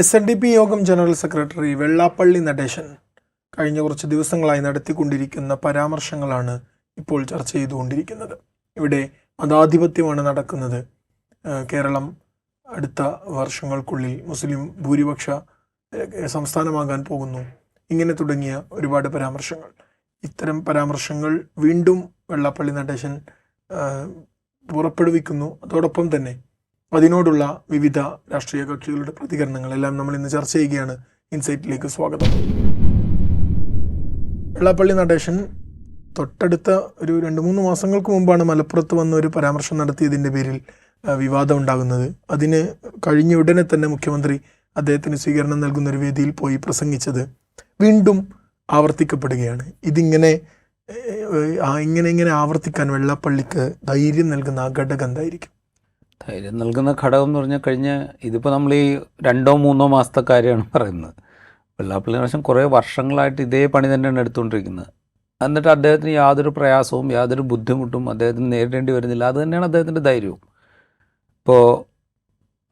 SNDP യോഗം general secretary Vellappally Natesan കഴിഞ്ഞ കുറച്ച് ദിവസങ്ങളായി നടത്തിക്കൊണ്ടിരിക്കുന്ന പരാമർശങ്ങളാണ് ഇപ്പോൾ ചർച്ച ചെയ്തുകൊണ്ടിരിക്കുന്നത്. ഇവിടെ മതാധിപത്യമാണ് നടക്കുന്നത്. കേരളം അടുത്ത വർഷങ്ങൾക്കുള്ളിൽ മുസ്ലിം ഭൂരിപക്ഷ സംസ്ഥാനമാകാൻ പോകുന്നു. ഇങ്ങനെ തുടങ്ങിയ ഒരുപാട് പരാമർശങ്ങൾ. ഇത്തരം പരാമർശങ്ങൾ വീണ്ടും വെള്ളാപ്പള്ളി നടേശൻ പുറപ്പെടുവിക്കുന്നു. അതോടൊപ്പം തന്നെ അതിനോടുള്ള വിവിധ രാഷ്ട്രീയ കക്ഷികളുടെ പ്രതികരണങ്ങളെല്ലാം നമ്മൾ ഇന്ന് ചർച്ച ചെയ്യുകയാണ്. ഇൻസൈറ്റിലേക്ക് സ്വാഗതം. വെള്ളാപ്പള്ളി നടേശൻ തൊട്ടടുത്ത ഒരു 2-3 മാസങ്ങൾക്ക് മുമ്പാണ് മലപ്പുറത്ത് വന്ന ഒരു പരാമർശം നടത്തിയതിൻ്റെ പേരിൽ വിവാദം ഉണ്ടാകുന്നത്. അതിന് കഴിഞ്ഞ ഉടനെ തന്നെ മുഖ്യമന്ത്രി അദ്ദേഹത്തിന് സ്വീകരണം നൽകുന്ന ഒരു വേദിയിൽ പോയി പ്രസംഗിച്ചത് വീണ്ടും ആവർത്തിക്കപ്പെടുകയാണ്. ഇതിങ്ങനെ ഇങ്ങനെ ആവർത്തിക്കാൻ വെള്ളാപ്പള്ളിക്ക് ധൈര്യം നൽകുന്ന ആ ഘടകം എന്തായിരിക്കും? ധൈര്യം നൽകുന്ന ഘടകം എന്ന് പറഞ്ഞാൽ ഇതിപ്പോൾ നമ്മൾ ഈ 2-3 മാസത്തെ കാര്യമാണ് പറയുന്നത്. വെള്ളാപ്പള്ളി നടേശൻ കുറേ വർഷങ്ങളായിട്ട് ഇതേ പണി തന്നെയാണ് എടുത്തുകൊണ്ടിരിക്കുന്നത്. എന്നിട്ട് അദ്ദേഹത്തിന് യാതൊരു പ്രയാസവും യാതൊരു ബുദ്ധിമുട്ടും അദ്ദേഹത്തിന് നേരിടേണ്ടി വരുന്നില്ല. അത് തന്നെയാണ് അദ്ദേഹത്തിൻ്റെ ധൈര്യവും. ഇപ്പോൾ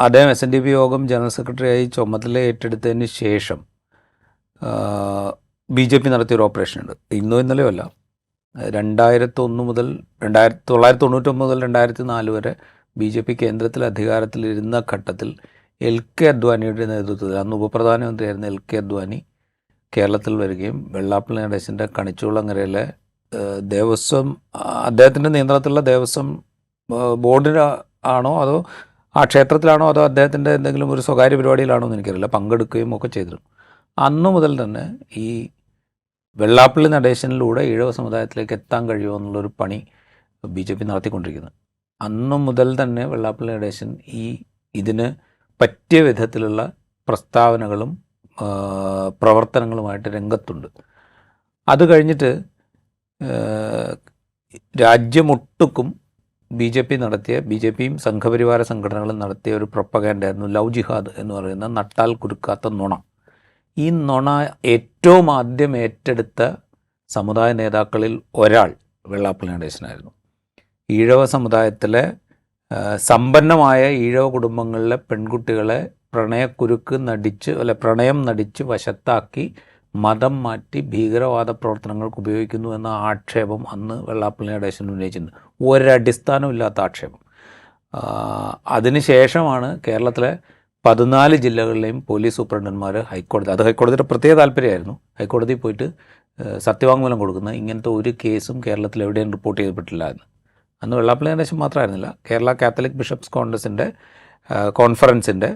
അദ്ദേഹം SNDP യോഗം ജനറൽ സെക്രട്ടറിയായി ചുമതല ഏറ്റെടുത്തതിന് ശേഷം BJP നടത്തിയൊരു ഓപ്പറേഷൻ ഉണ്ട്. ഇന്നോ ഇന്നലെയോ അല്ല, 1991 മുതൽ 2004 വരെ BJP കേന്ദ്രത്തിൽ അധികാരത്തിലിരുന്ന ഘട്ടത്തിൽ LK അദ്വാനിയുടെ നേതൃത്വത്തിൽ, അന്ന് ഉപപ്രധാനമന്ത്രിയായിരുന്ന LK അദ്വാനി കേരളത്തിൽ വരികയും വെള്ളാപ്പള്ളി നടേശൻ്റെ കണിച്ചുകുളങ്ങരയിലെ ദേവസ്വം, അദ്ദേഹത്തിൻ്റെ നിയന്ത്രണത്തിലുള്ള ദേവസ്വം ബോർഡിൽ ആണോ അതോ ആ ക്ഷേത്രത്തിലാണോ അതോ അദ്ദേഹത്തിൻ്റെ എന്തെങ്കിലും ഒരു സ്വകാര്യ പരിപാടിയിലാണോ എന്ന് എനിക്കറിയില്ല, പങ്കെടുക്കുകയും ഒക്കെ ചെയ്തിരുന്നു. അന്നു മുതൽ തന്നെ ഈ വെള്ളാപ്പള്ളി നടേശനിലൂടെ ഈഴവ സമുദായത്തിലേക്ക് എത്താൻ കഴിയുമോ എന്നുള്ളൊരു പണി BJP നടത്തിക്കൊണ്ടിരിക്കുന്നത്. അന്നു മുതൽ തന്നെ വെള്ളാപ്പള്ളി നടേശൻ ഇതിന് പറ്റിയ വിധത്തിലുള്ള പ്രസ്താവനകളും പ്രവർത്തനങ്ങളുമായിട്ട് രംഗത്തുണ്ട്. അത് കഴിഞ്ഞിട്ട് രാജ്യമൊട്ടുക്കും BJPയും സംഘപരിവാര സംഘടനകളും നടത്തിയ ഒരു പ്രൊപ്പഗാൻഡായിരുന്നു ലവ് ജിഹാദ് എന്ന് പറയുന്ന നട്ടാൽ കുരുക്കാത്ത നുണ. ഈ നുണ ഏറ്റവും ആദ്യം ഏറ്റെടുത്ത സമുദായ നേതാക്കളിൽ ഒരാൾ വെള്ളാപ്പള്ളി നടേശനായിരുന്നു. ഈഴവ സമുദായത്തിലെ സമ്പന്നമായ ഈഴവ കുടുംബങ്ങളിലെ പെൺകുട്ടികളെ പ്രണയം നടിച്ച് വശത്താക്കി മതം മാറ്റി ഭീകരവാദ പ്രവർത്തനങ്ങൾക്ക് ഉപയോഗിക്കുന്നു എന്ന ആക്ഷേപം അന്ന് വെള്ളാപ്പള്ളി നടേശൻ ഉന്നയിച്ചിട്ടുണ്ട്. ഒരടിസ്ഥാനമില്ലാത്ത ആക്ഷേപം. അതിനുശേഷമാണ് കേരളത്തിലെ 14 ജില്ലകളിലെയും പോലീസ് സൂപ്രണ്ടന്മാർ ഹൈക്കോടതിയുടെ പ്രത്യേക താല്പര്യമായിരുന്നു, ഹൈക്കോടതിയിൽ പോയിട്ട് സത്യവാങ്മൂലം കൊടുക്കുന്നത് ഇങ്ങനത്തെ ഒരു കേസും കേരളത്തിൽ എവിടെയും റിപ്പോർട്ട് ചെയ്തിട്ടില്ല എന്ന്. അന്ന് വെള്ളാപ്പള്ളി നടേശൻ മാത്രമായിരുന്നില്ല, കേരള കാത്തലിക് ബിഷപ്സ് കോൺഫറൻസിൻ്റെ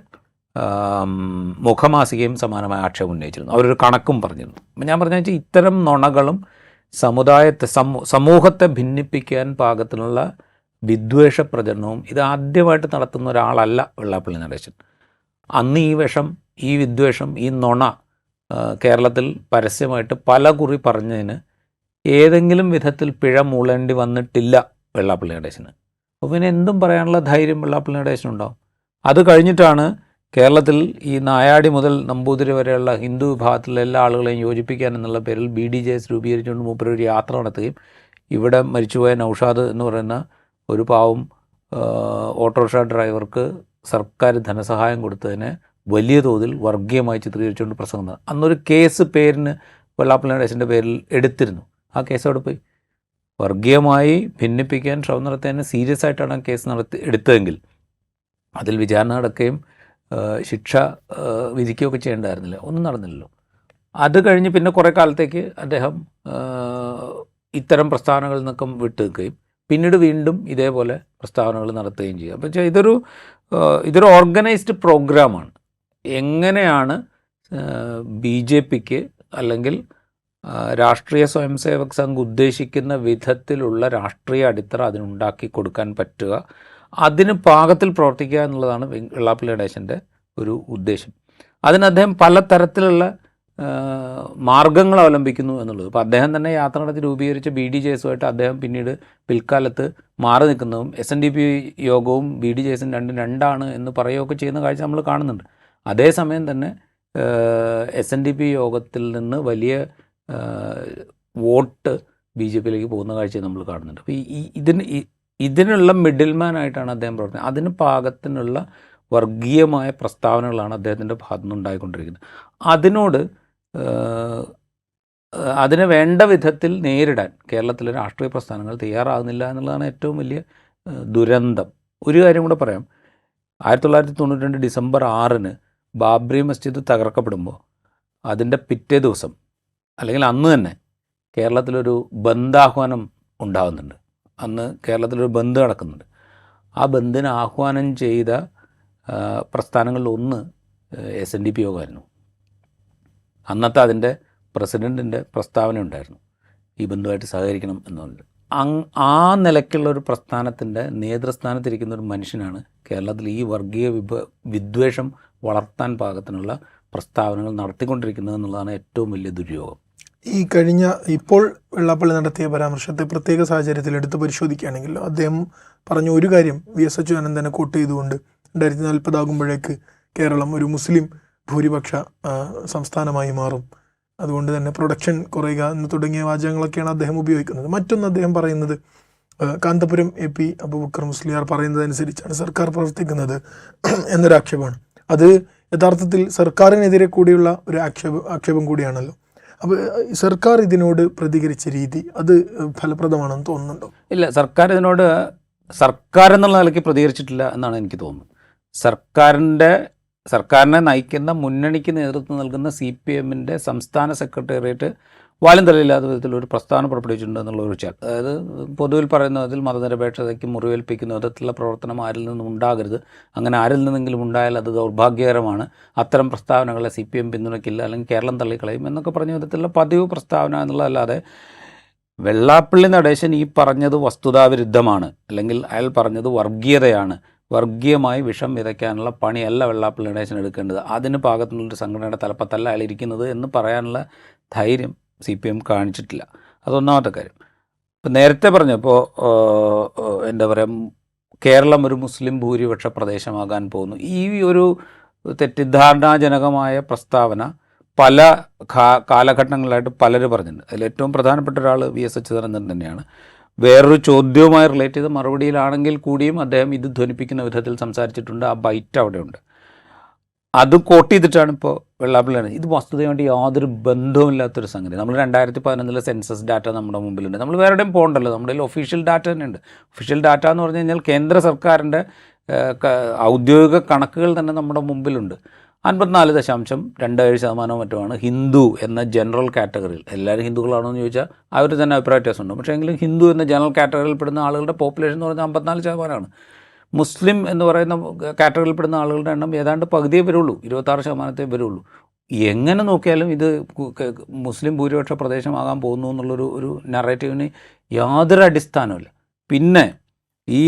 മുഖമാസികയും സമാനമായ ആക്ഷേപം ഉന്നയിച്ചിരുന്നു. അവരൊരു കണക്കും പറഞ്ഞിരുന്നു. അപ്പം ഞാൻ പറഞ്ഞ ഇത്തരം നുണകളും സമൂഹത്തെ ഭിന്നിപ്പിക്കാൻ പാകത്തിനുള്ള വിദ്വേഷ പ്രചരണവും ഇത് ആദ്യമായിട്ട് നടത്തുന്ന ഒരാളല്ല വെള്ളാപ്പള്ളി നടേശൻ. അന്ന് ഈ വിദ്വേഷം, ഈ നുണ കേരളത്തിൽ പരസ്യമായിട്ട് പല കുറി പറഞ്ഞതിന് ഏതെങ്കിലും വിധത്തിൽ പിഴ മൂളേണ്ടി വന്നിട്ടില്ല വെള്ളാപ്പള്ളി നടേശന്. അപ്പോൾ പിന്നെ എന്തും പറയാനുള്ള ധൈര്യം വെള്ളാപ്പള്ളി നടേശനുണ്ടാവും. അത് കഴിഞ്ഞിട്ടാണ് കേരളത്തിൽ ഈ നായാടി മുതൽ നമ്പൂതിരി വരെയുള്ള ഹിന്ദു വിഭാഗത്തിലെ എല്ലാ ആളുകളെയും യോജിപ്പിക്കാൻ എന്നുള്ള പേരിൽ BDJS രൂപീകരിച്ചുകൊണ്ട് മൂപ്പര് ഒരു യാത്ര നടത്തുകയും ഇവിടെ മരിച്ചുപോയ നൗഷാദ് എന്ന് പറയുന്ന ഒരു പാവം ഓട്ടോറിക്ഷ ഡ്രൈവർക്ക് സർക്കാർ ധനസഹായം കൊടുത്തതിന് വലിയ തോതിൽ വർഗീയമായി ചിത്രീകരിച്ചുകൊണ്ട് പ്രസംഗം നടത്തി. അന്നൊരു കേസ് പേരിന് വെള്ളാപ്പള്ളി നടേശൻ്റെ പേരിൽ എടുത്തിരുന്നു. ആ കേസ് അവിടെ പോയി. വർഗീയമായി ഭിന്നിപ്പിക്കാൻ ശ്രമം നടത്തിയതിന് സീരിയസ് ആയിട്ടാണ് ആ കേസ് എടുത്തതെങ്കിൽ അതിൽ വിചാരണ നടക്കുകയും ശിക്ഷ വിധിക്കുകയൊക്കെ ചെയ്യേണ്ടതായിരുന്നില്ല. ഒന്നും നടന്നില്ലല്ലോ. അത് കഴിഞ്ഞ് പിന്നെ കുറേ കാലത്തേക്ക് അദ്ദേഹം ഇത്തരം പ്രസ്താവനകളിൽ നിന്നൊക്കെ വിട്ടു നിൽക്കുകയും പിന്നീട് വീണ്ടും ഇതേപോലെ പ്രസ്താവനകൾ നടത്തുകയും ചെയ്യുക. അപ്പോൾ ഇതൊരു ഓർഗനൈസ്ഡ് പ്രോഗ്രാമാണ്. എങ്ങനെയാണ് BJPക്ക് അല്ലെങ്കിൽ രാഷ്ട്രീയ സ്വയംസേവക് സംഘ് ഉദ്ദേശിക്കുന്ന വിധത്തിലുള്ള രാഷ്ട്രീയ അടിത്തറ അതിനുണ്ടാക്കി കൊടുക്കാൻ പറ്റുക, അതിന് പാകത്തിൽ പ്രവർത്തിക്കുക എന്നുള്ളതാണ് വെള്ളാപ്പള്ളി നടേശൻ്റെ ഒരു ഉദ്ദേശം. അതിന് അദ്ദേഹം പലതരത്തിലുള്ള മാർഗങ്ങൾ അവലംബിക്കുന്നു എന്നുള്ളത്. ഇപ്പോൾ അദ്ദേഹം തന്നെ യാത്ര നടത്തി രൂപീകരിച്ച BDJSുമായിട്ട് അദ്ദേഹം പിന്നീട് പിൽക്കാലത്ത് മാറി നിൽക്കുന്നതും SNDP യോഗവും BDJSും രണ്ടാണ് എന്ന് പറയുകയൊക്കെ ചെയ്യുന്ന കാഴ്ച നമ്മൾ കാണുന്നുണ്ട്. അതേസമയം തന്നെ SNDP യോഗത്തിൽ നിന്ന് വലിയ വോട്ട് BJPയിലേക്ക് പോകുന്ന കാഴ്ച നമ്മൾ കാണുന്നുണ്ട്. അപ്പോൾ ഇതിനുള്ള മിഡിൽ മാൻ ആയിട്ടാണ് അദ്ദേഹം പ്രവർത്തിക്കുന്നത്. അതിന് പാകത്തിനുള്ള വർഗീയമായ പ്രസ്താവനകളാണ് അദ്ദേഹത്തിൻ്റെ ഭാഗത്തുനിന്ന് ഉണ്ടായിക്കൊണ്ടിരിക്കുന്നത്. അതിനെ വേണ്ട വിധത്തിൽ നേരിടാൻ കേരളത്തിലെ രാഷ്ട്രീയ പ്രസ്ഥാനങ്ങൾ തയ്യാറാകുന്നില്ല എന്നുള്ളതാണ് ഏറ്റവും വലിയ ദുരന്തം. ഒരു കാര്യം കൂടെ പറയാം. 1992 ഡിസംബർ 6 ബാബ്രി മസ്ജിദ് തകർക്കപ്പെടുമ്പോൾ അതിൻ്റെ പിറ്റേ ദിവസം അല്ലെങ്കിൽ അന്ന് തന്നെ കേരളത്തിലൊരു ബന്ദാഹ്വാനം ഉണ്ടാകുന്നുണ്ട്. അന്ന് കേരളത്തിലൊരു ബന്ദ് നടക്കുന്നുണ്ട്. ആ ബന്ദിന് ആഹ്വാനം ചെയ്ത പ്രസ്ഥാനങ്ങളിൽ ഒന്ന് SNDP യോഗമായിരുന്നു. അന്നത്തെ അതിൻ്റെ പ്രസിഡൻറ്റിൻ്റെ പ്രസ്താവന ഉണ്ടായിരുന്നു, ഈ ബന്ധുവായിട്ട് സഹകരിക്കണം എന്നുള്ളത്. ആ നിലയ്ക്കുള്ള ഒരു പ്രസ്ഥാനത്തിൻ്റെ നേതൃസ്ഥാനത്തിരിക്കുന്ന ഒരു മനുഷ്യനാണ് കേരളത്തിൽ ഈ വർഗീയ വിദ്വേഷം വളർത്താൻ പാകത്തിനുള്ള പ്രസ്താവനകൾ നടത്തിക്കൊണ്ടിരിക്കുന്നത് എന്നുള്ളതാണ് ഏറ്റവും വലിയ ദുര്യോഗം. ഇപ്പോൾ വെള്ളാപ്പള്ളി നടത്തിയ പരാമർശത്തെ പ്രത്യേക സാഹചര്യത്തിൽ എടുത്ത് പരിശോധിക്കുകയാണെങ്കിൽ അദ്ദേഹം പറഞ്ഞ ഒരു കാര്യം VS അച്യുതാനന്ദനെ കോട്ട് ചെയ്തുകൊണ്ട് 2040 ആകുമ്പോഴേക്ക് കേരളം ഒരു മുസ്ലിം ഭൂരിപക്ഷ സംസ്ഥാനമായി മാറും, അതുകൊണ്ട് തന്നെ പ്രൊഡക്ഷൻ കുറയുക എന്ന് തുടങ്ങിയ വാചകങ്ങളൊക്കെയാണ് അദ്ദേഹം ഉപയോഗിക്കുന്നത്. മറ്റൊന്ന് അദ്ദേഹം പറയുന്നത് കാന്തപുരം AP അബൂബക്കർ മുസ്ലിയാർ പറയുന്നതനുസരിച്ചാണ് സർക്കാർ പ്രവർത്തിക്കുന്നത് എന്നൊരാക്ഷേപമാണ്. അത് യഥാർത്ഥത്തിൽ സർക്കാരിനെതിരെ കൂടിയുള്ള ഒരു ആക്ഷേപം കൂടിയാണല്ലോ. അപ്പോൾ സർക്കാർ ഇതിനോട് പ്രതികരിച്ച രീതി അത് ഫലപ്രദമാണെന്ന് തോന്നുന്നുണ്ടോ? ഇല്ല, സർക്കാർ എന്നുള്ള നിലയ്ക്ക് പ്രതികരിച്ചിട്ടില്ല എന്നാണ് എനിക്ക് തോന്നുന്നത്. സർക്കാരിനെ നയിക്കുന്ന മുന്നണിക്ക് നേതൃത്വം നൽകുന്ന CPMൻ്റെ സംസ്ഥാന സെക്രട്ടേറിയറ്റ് വാലും തലയില്ലാത്ത വിധത്തിലൊരു പ്രസ്താവന പുറപ്പെടുവിച്ചിട്ടുണ്ട് എന്നുള്ള ഒരു വെച്ചാൽ, അതായത് പൊതുവിൽ പറയുന്ന വിധത്തിൽ മതനിരപേക്ഷതയ്ക്ക് മുറിവേൽപ്പിക്കുന്ന വിധത്തിലുള്ള പ്രവർത്തനം ആരിൽ നിന്നും ഉണ്ടാകരുത്, അങ്ങനെ ആരിൽ നിന്നെങ്കിലും ഉണ്ടായാൽ അത് ദൗർഭാഗ്യകരമാണ്, അത്തരം പ്രസ്താവനകളെ CPM പിന്തുണയ്ക്കില്ല, അല്ലെങ്കിൽ കേരളം തള്ളിക്കളയും എന്നൊക്കെ പറഞ്ഞ വിധത്തിലുള്ള പതിവ് പ്രസ്താവന എന്നുള്ളതല്ലാതെ വെള്ളാപ്പള്ളി നടേശൻ ഈ പറഞ്ഞത് വസ്തുതാവിരുദ്ധമാണ്, അല്ലെങ്കിൽ അയാൾ പറഞ്ഞത് വർഗീയതയാണ്, വർഗീയമായി വിഷം വിതയ്ക്കാനുള്ള പണിയല്ല വെള്ളാപ്പള്ളി നടേശൻ എടുക്കേണ്ടത്, അതിന് പാകത്തിനുള്ളൊരു സംഘടനയുടെ തലപ്പത്തല്ല അയാൾ ഇരിക്കുന്നത് എന്ന് പറയാനുള്ള ധൈര്യം CPM കാണിച്ചിട്ടില്ല. അതൊന്നാമത്തെ കാര്യം. ഇപ്പം നേരത്തെ പറഞ്ഞപ്പോൾ എന്താ പറയുക, കേരളം ഒരു മുസ്ലിം ഭൂരിപക്ഷ പ്രദേശമാകാൻ പോകുന്നു, ഈ ഒരു തെറ്റിദ്ധാരണാജനകമായ പ്രസ്താവന പല കാലഘട്ടങ്ങളിലായിട്ട് പലരും പറഞ്ഞിട്ടുണ്ട്. അതിൽ ഏറ്റവും പ്രധാനപ്പെട്ട ഒരാൾ VS അച്യുതാനന്ദൻ തന്നെയാണ്. വേറൊരു ചോദ്യവുമായി റിലേറ്റ് ചെയ്ത മറുപടിയിലാണെങ്കിൽ കൂടിയും അദ്ദേഹം ഇത് ധ്വനിപ്പിക്കുന്ന വിധത്തിൽ സംസാരിച്ചിട്ടുണ്ട്. ആ ബൈറ്റ് അവിടെയുണ്ട്. അത് കോട്ട് ചെയ്തിട്ടാണ് ഇപ്പോൾ വെള്ളാപ്പള്ളിയാണ്. ഇത് വസ്തുതയുമായിട്ട് യാതൊരു ബന്ധവുമില്ലാത്തൊരു സംഗതി. നമ്മൾ 2011 സെൻസസ് ഡാറ്റ നമ്മുടെ മുമ്പിലുണ്ട്. നമ്മൾ വേറെ എവിടെയും പോകണ്ടല്ലോ, നമ്മുടെ കയ്യിൽ ഒഫീഷ്യൽ ഡാറ്റ തന്നെയുണ്ട്. ഒഫീഷ്യൽ ഡാറ്റ എന്ന് പറഞ്ഞു കഴിഞ്ഞാൽ കേന്ദ്ര സർക്കാരിൻ്റെ ഔദ്യോഗിക കണക്കുകൾ തന്നെ നമ്മുടെ മുമ്പിലുണ്ട്. 54.27% മറ്റുമാണ് ഹിന്ദു എന്ന ജനറൽ കാറ്റഗറിയിൽ. എല്ലാവരും ഹിന്ദുക്കളാണോ എന്ന് ചോദിച്ചാൽ അവർ തന്നെ അഭിപ്രായ വ്യത്യാസമുണ്ട്. പക്ഷേ എങ്കിലും ഹിന്ദു എന്ന ജനറൽ കാറ്റഗറിയിൽപ്പെടുന്ന ആളുകളുടെ പോപ്പുലേഷൻ എന്ന് പറഞ്ഞാൽ 54%. മുസ്ലിം എന്ന് പറയുന്ന കാറ്റഗറിയിൽപ്പെടുന്ന ആളുകളുടെ എണ്ണം ഏതാണ്ട് പകുതിയേ വരുള്ളൂ, 26% വരുള്ളൂ. എങ്ങനെ നോക്കിയാലും ഇത് മുസ്ലിം ഭൂരിപക്ഷ പ്രദേശമാകാൻ പോകുന്നു എന്നുള്ളൊരു നറേറ്റീവിന് യാതൊരു അടിസ്ഥാനമില്ല. പിന്നെ ഈ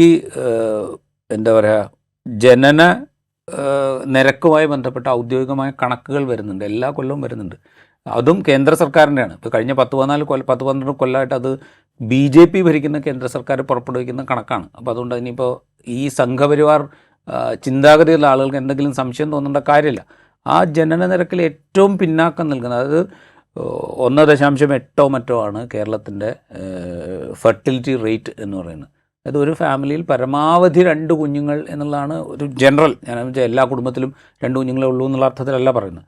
എന്താ പറയുക, ജനന നിരക്കുമായി ബന്ധപ്പെട്ട ഔദ്യോഗികമായ കണക്കുകൾ വരുന്നുണ്ട്, എല്ലാ കൊല്ലവും വരുന്നുണ്ട്. അതും കേന്ദ്ര സർക്കാരിൻ്റെയാണ്. ഇപ്പോൾ കഴിഞ്ഞ 10-12 കൊല്ലമായിട്ട് അത് BJP ഭരിക്കുന്ന കേന്ദ്ര സർക്കാർ പുറപ്പെടുവിക്കുന്ന കണക്കാണ്. അപ്പോൾ അതുകൊണ്ട് ഇനിയിപ്പോൾ ഈ സംഘപരിവാർ ചിന്താഗതിയുള്ള ആളുകൾക്ക് എന്തെങ്കിലും സംശയം തോന്നേണ്ട കാര്യമില്ല. ആ ജനന നിരക്കിൽ ഏറ്റവും പിന്നാക്കം നിൽക്കുന്നത്, അതായത് 1.8 മറ്റോ ആണ് കേരളത്തിൻ്റെ ഫെർട്ടിലിറ്റി റേറ്റ് എന്ന് പറയുന്നത്. അത് ഒരു ഫാമിലിയിൽ പരമാവധി 2 കുഞ്ഞുങ്ങൾ എന്നുള്ളതാണ് ഒരു ജനറൽ. ഞാൻ വെച്ചാൽ എല്ലാ കുടുംബത്തിലും 2 കുഞ്ഞുങ്ങളെ ഉള്ളൂ എന്നുള്ള അർത്ഥത്തിലല്ല പറയുന്നത്.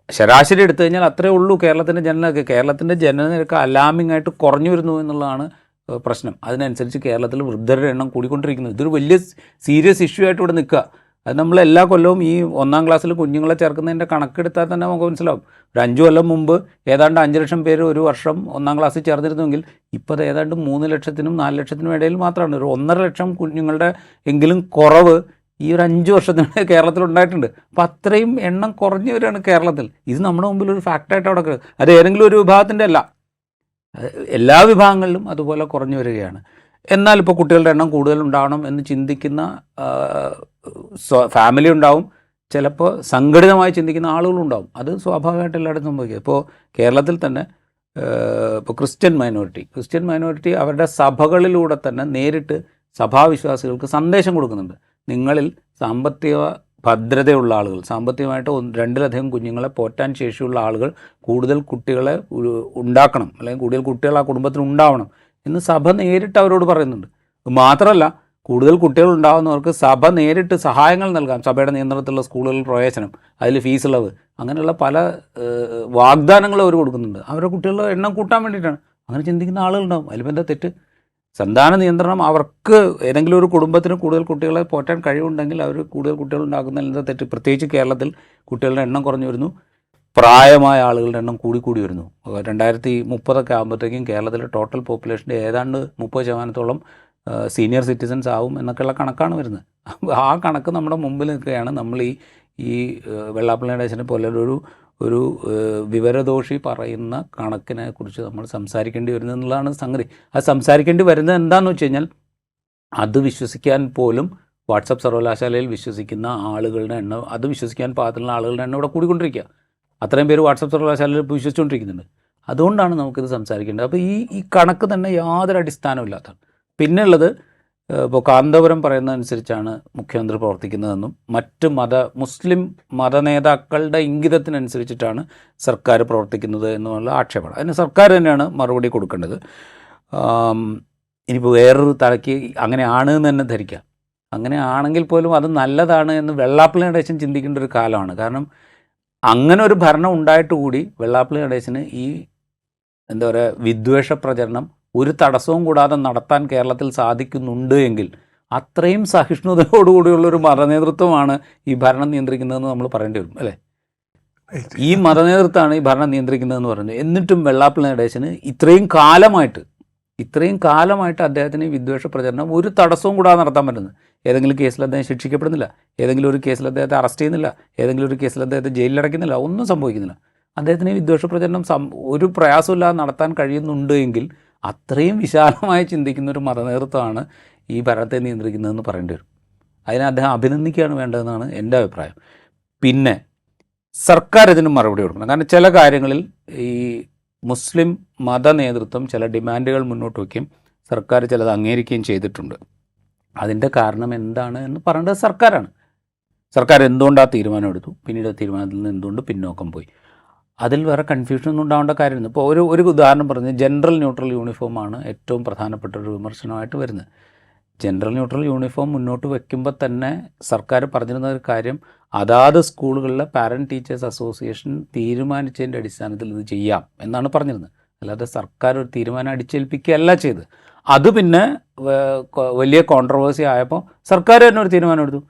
ശരാശരി എടുത്തു കഴിഞ്ഞാൽ അത്രേ ഉള്ളൂ കേരളത്തിൻ്റെ ജനനനിരക്ക്. കേരളത്തിൻ്റെ ജനനനിരക്ക് അലാമിംഗ് ആയിട്ട് കുറഞ്ഞു വരുന്നു എന്നുള്ളതാണ് പ്രശ്നം. അതിനനുസരിച്ച് കേരളത്തിൽ വൃദ്ധരുടെ എണ്ണം കൂടിക്കൊണ്ടിരിക്കുന്നത്. ഇതൊരു വലിയ സീരിയസ് ഇഷ്യൂ ആയിട്ട് ഇവിടെ നിൽക്കുക. അത് നമ്മൾ എല്ലാ കൊല്ലവും ഈ 1-ാം ക്ലാസ്സിൽ കുഞ്ഞുങ്ങളെ ചേർക്കുന്നതിൻ്റെ കണക്കെടുത്താൽ തന്നെ നമുക്ക് മനസ്സിലാവും. ഒരു 5 കൊല്ലം മുമ്പ് ഏതാണ്ട് 5 ലക്ഷം പേര് ഒരു വർഷം 1-ാം ക്ലാസ്സിൽ ചേർന്നിരുന്നുവെങ്കിൽ ഇപ്പോൾ അത് ഏതാണ്ട് 3 ലക്ഷത്തിനും 4 ലക്ഷത്തിനും ഇടയിൽ മാത്രമാണ്. ഒരു 1.5 ലക്ഷം കുഞ്ഞുങ്ങളുടെ എങ്കിലും കുറവ് ഈ ഒരു 5 വർഷത്തിനിടെ കേരളത്തിലുണ്ടായിട്ടുണ്ട്. അപ്പോൾ അത്രയും എണ്ണം കുറഞ്ഞു വരികയാണ് കേരളത്തിൽ. ഇത് നമ്മുടെ മുമ്പിൽ ഒരു ഫാക്റ്റായിട്ട് അവിടെ അത് ഏതെങ്കിലും ഒരു വിഭാഗത്തിൻ്റെ അല്ല, എല്ലാ വിഭാഗങ്ങളിലും അതുപോലെ കുറഞ്ഞു വരികയാണ്. എന്നാൽ ഇപ്പോൾ കുട്ടികളുടെ എണ്ണം കൂടുതൽ ഉണ്ടാവണം എന്ന് ചിന്തിക്കുന്ന ഫാമിലി ഉണ്ടാവും, ചിലപ്പോൾ സംഘടിതമായി ചിന്തിക്കുന്ന ആളുകളുണ്ടാവും. അത് സ്വാഭാവികമായിട്ട് എല്ലായിടത്തും സംഭവിക്കുക. ഇപ്പോൾ കേരളത്തിൽ തന്നെ ഇപ്പോൾ ക്രിസ്ത്യൻ മൈനോറിറ്റി അവരുടെ സഭകളിലൂടെ തന്നെ നേരിട്ട് സഭാവിശ്വാസികൾക്ക് സന്ദേശം കൊടുക്കുന്നുണ്ട്. നിങ്ങളിൽ സാമ്പത്തിക ഭദ്രതയുള്ള ആളുകൾ, സാമ്പത്തികമായിട്ട് 2-ലധികം കുഞ്ഞുങ്ങളെ പോറ്റാൻ ശേഷിയുള്ള ആളുകൾ കൂടുതൽ കുട്ടികളെ ഉണ്ടാക്കണം, അല്ലെങ്കിൽ കൂടുതൽ കുട്ടികൾ ആ കുടുംബത്തിൽ ഉണ്ടാവണം എന്ന് സഭ നേരിട്ട് അവരോട് പറയുന്നുണ്ട്. മാത്രമല്ല കൂടുതൽ കുട്ടികൾ ഉണ്ടാകുന്നവർക്ക് സഭ നേരിട്ട് സഹായങ്ങൾ നൽകാം, സഭയുടെ നിയന്ത്രണത്തിലുള്ള സ്കൂളുകളിൽ പ്രവേശനം, അതിൽ ഫീസ് ഇളവ്, അങ്ങനെയുള്ള പല വാഗ്ദാനങ്ങൾ അവർ കൊടുക്കുന്നുണ്ട്. അവരുടെ കുട്ടികളുടെ എണ്ണം കൂട്ടാൻ വേണ്ടിയിട്ടാണ്. അങ്ങനെ ചിന്തിക്കുന്ന ആളുകളുണ്ടാവും. അതിലിപ്പോൾ എന്താ തെറ്റ്? സന്താന നിയന്ത്രണം, അവർക്ക് ഏതെങ്കിലും ഒരു കുടുംബത്തിന് കൂടുതൽ കുട്ടികളെ പോറ്റാൻ കഴിവുണ്ടെങ്കിൽ അവർ കൂടുതൽ കുട്ടികൾ ഉണ്ടാക്കുന്നതിൽ എന്താ തെറ്റ്? പ്രത്യേകിച്ച് കേരളത്തിൽ കുട്ടികളുടെ എണ്ണം കുറഞ്ഞു വരുന്നു, പ്രായമായ ആളുകളുടെ എണ്ണം കൂടി വരുന്നു. 2030 ആകുമ്പോഴത്തേക്കും കേരളത്തിലെ ടോട്ടൽ പോപ്പുലേഷൻ്റെ ഏതാണ്ട് 30% സീനിയർ സിറ്റിസൺസ് ആവും എന്നൊക്കെയുള്ള കണക്കാണ് വരുന്നത്. ആ കണക്ക് നമ്മുടെ മുമ്പിൽ നിൽക്കുകയാണ്. നമ്മൾ ഈ വെള്ളാപ്പള്ളി നടേശനെ പോലെ ഒരു വിവരദോഷി പറയുന്ന കണക്കിനെ കുറിച്ച് നമ്മൾ സംസാരിക്കേണ്ടി വരുന്നത് എന്നുള്ളതാണ് സംഗതി. അത് സംസാരിക്കേണ്ടി വരുന്നത് എന്താണെന്ന് വെച്ച് കഴിഞ്ഞാൽ, അത് വിശ്വസിക്കാൻ പോലും വാട്സപ്പ് സർവകലാശാലയിൽ വിശ്വസിക്കുന്ന ആളുകളുടെ എണ്ണം, അത് വിശ്വസിക്കാൻ പാകത്തിലുള്ള ആളുകളുടെ എണ്ണം ഇവിടെ കൂടിക്കൊണ്ടിരിക്കുക. അത്രയും പേര് വാട്സപ്പ് സർവകലാശാലയിൽ ഇപ്പോൾ വിശ്വസിച്ചുകൊണ്ടിരിക്കുന്നുണ്ട്. അതുകൊണ്ടാണ് നമുക്കിത് സംസാരിക്കേണ്ടത്. അപ്പോൾ ഈ കണക്ക് തന്നെ യാതൊരു അടിസ്ഥാനമില്ലാത്തതാണ്. പിന്നെ ഉള്ളത്, ഇപ്പോൾ കാന്തപുരം പറയുന്നതനുസരിച്ചാണ് മുഖ്യമന്ത്രി പ്രവർത്തിക്കുന്നതെന്നും മറ്റ് മുസ്ലിം മതനേതാക്കളുടെ ഇംഗിതത്തിനനുസരിച്ചിട്ടാണ് സർക്കാർ പ്രവർത്തിക്കുന്നത് എന്നുള്ള ആക്ഷേപമാണ്. അതിന് സർക്കാർ തന്നെയാണ് മറുപടി കൊടുക്കേണ്ടത്. ഇനിയിപ്പോൾ വേറൊരു തലയ്ക്ക് അങ്ങനെയാണ് എന്ന് തന്നെ ധരിക്കാം. അങ്ങനെ ആണെങ്കിൽ പോലും അത് നല്ലതാണ് എന്ന് വെള്ളാപ്പള്ളി നടേശൻ ചിന്തിക്കേണ്ട ഒരു കാലമാണ്. കാരണം അങ്ങനെ ഒരു ഭരണം ഉണ്ടായിട്ട് കൂടി വെള്ളാപ്പള്ളി നടേശന് ഈ എന്താ പറയുക, വിദ്വേഷ പ്രചരണം ഒരു തടസ്സവും കൂടാതെ നടത്താൻ കേരളത്തിൽ സാധിക്കുന്നുണ്ട് എങ്കിൽ അത്രയും സഹിഷ്ണുതയോടുകൂടിയുള്ളൊരു മതനേതൃത്വമാണ് ഈ ഭരണം നിയന്ത്രിക്കുന്നതെന്ന് നമ്മൾ പറയേണ്ടി വരും, അല്ലേ? ഈ മതനേതൃത്വമാണ് ഈ ഭരണം നിയന്ത്രിക്കുന്നതെന്ന് പറഞ്ഞു. എന്നിട്ടും വെള്ളാപ്പള്ളി നടേശന് ഇത്രയും കാലമായിട്ട് അദ്ദേഹത്തിന് ഈ വിദ്വേഷ പ്രചരണം ഒരു തടസ്സവും കൂടാതെ നടത്താൻ പറ്റുന്നത്. ഏതെങ്കിലും കേസിൽ അദ്ദേഹം ശിക്ഷിക്കപ്പെടുന്നില്ല, ഏതെങ്കിലും ഒരു കേസിൽ അദ്ദേഹത്തെ അറസ്റ്റ് ചെയ്യുന്നില്ല, ഏതെങ്കിലും ഒരു കേസിൽ അദ്ദേഹത്തെ ജയിലിലടയ്ക്കുന്നില്ല, ഒന്നും സംഭവിക്കുന്നില്ല. അദ്ദേഹത്തിന് ഈ വിദ്വേഷ പ്രചരണം ഒരു പ്രയാസമില്ലാതെ നടത്താൻ കഴിയുന്നുണ്ട് എങ്കിൽ അത്രയും വിശാലമായി ചിന്തിക്കുന്ന ഒരു മതനേതൃത്വമാണ് ഈ ഭരണത്തെ നിയന്ത്രിക്കുന്നതെന്ന് പറയേണ്ടി വരും. അതിനെ അദ്ദേഹം അഭിനന്ദിക്കുകയാണ് വേണ്ടതെന്നാണ് എൻ്റെ അഭിപ്രായം. പിന്നെ സർക്കാർ ഇതിന് മറുപടി കൊടുക്കണം. കാരണം ചില കാര്യങ്ങളിൽ ഈ മുസ്ലിം മത നേതൃത്വം ചില ഡിമാൻഡുകൾ മുന്നോട്ട് വയ്ക്കുകയും സർക്കാർ ചിലത് അംഗീകരിക്കുകയും ചെയ്തിട്ടുണ്ട്. അതിൻ്റെ കാരണം എന്താണ് എന്ന് പറയേണ്ടത് സർക്കാരാണ്. സർക്കാർ എന്തുകൊണ്ട് ആ തീരുമാനം എടുത്തു, പിന്നീട് ആ തീരുമാനത്തിൽ നിന്ന് എന്തുകൊണ്ട് പിന്നോക്കം പോയി, അതിൽ വേറെ കൺഫ്യൂഷനൊന്നും ഉണ്ടാവേണ്ട കാര്യമില്ല. ഇപ്പോൾ ഒരു ഉദാഹരണം പറഞ്ഞ്, ജനറൽ ന്യൂട്രൽ യൂണിഫോമാണ് ഏറ്റവും പ്രധാനപ്പെട്ട ഒരു വിമർശനമായിട്ട് വരുന്നത്. ജനറൽ ന്യൂട്രൽ യൂണിഫോം മുന്നോട്ട് വയ്ക്കുമ്പോൾ തന്നെ സർക്കാർ പറഞ്ഞിരുന്ന ഒരു കാര്യം, അതാത് സ്കൂളുകളിലെ പാരൻറ്റ് ടീച്ചേഴ്സ് അസോസിയേഷൻ തീരുമാനിച്ചതിൻ്റെ അടിസ്ഥാനത്തിൽ ഇത് ചെയ്യാം എന്നാണ് പറഞ്ഞിരുന്നത്. അല്ലാതെ സർക്കാർ ഒരു തീരുമാനം അടിച്ചേൽപ്പിക്കുകയല്ല ചെയ്ത്. അത് പിന്നെ വലിയ കോൺട്രവേഴ്സി ആയപ്പോൾ സർക്കാർ തന്നെ ഒരു തീരുമാനം എടുത്തു.